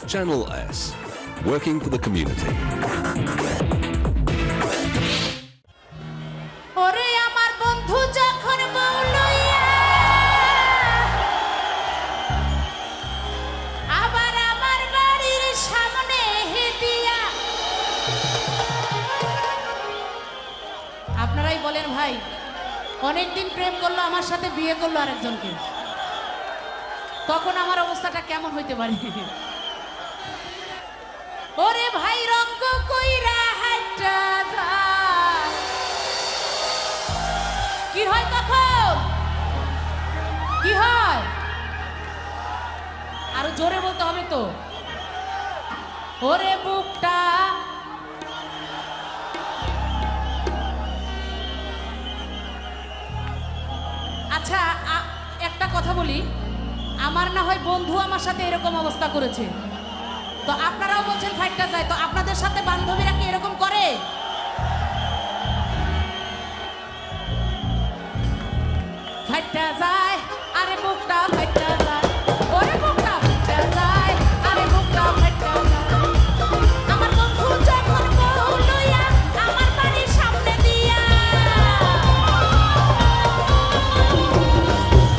Channel S, working for the community. ওরে আমার বন্ধু যখন বউলইয়া আবার আমার বাড়ির সামনে হেদিয়া। আপনারাই বলেন ভাই, অনেকদিন প্রেম করলো, আমার সাথে বিয়ে করলো আরেকজনকে, তখন আমার অবস্থাটা কেমন হইতে পারে? ওরে ভাই রঙ্গ কইরা হাইটা যায়, কি হয় তখন? কি হয়? আরো জোরে বলতে হবে তো। ওরে বুকটা আচ্ছা, একটা কথা বলি, আমার না হয় বন্ধু আমার সাথে এরকম অবস্থা করেছে, তো আপনারাও বলছেন ফাইটটা যায়, তো আপনাদের সাথে বান্ধবীরা কি এরকম করে? ফাইটটা যায় আরে বুকটা ফাইটটা যায়, ওরে বুকটা ফাইটটা যায় আরে বুকটা ফাইটটা যায়। আমার বন্ধু যখন বউ লইয়া আমার বাড়ির সামনে দিয়া,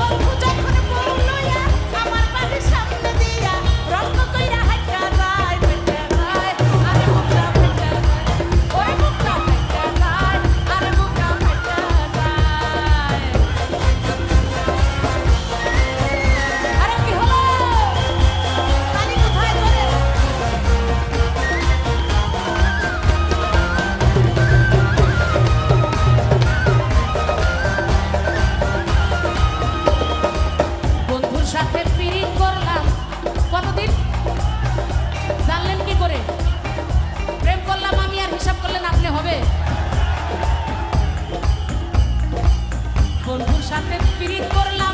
বন্ধু যখন বউ লইয়া আমার বাড়ির সামনে দিয়া রঙ্গ কইরা হাইটটা যায়, ফাইটটা যায় আরে বুকটা ফাইটটা যায়, ওরে বুকটা ফাইটটা যায় আরে বুকটা ফাইটটা যায়। আরে কি হলো? তালি কোথায় তোরে? বন্ধুর সাথে পিরিত করলাম কতদিন, জানলেন কি করে? প্রেম করলাম আমি আর হিসাব করলেন আপনি হবে? বন্ধুর সাথে পিরিত করলাম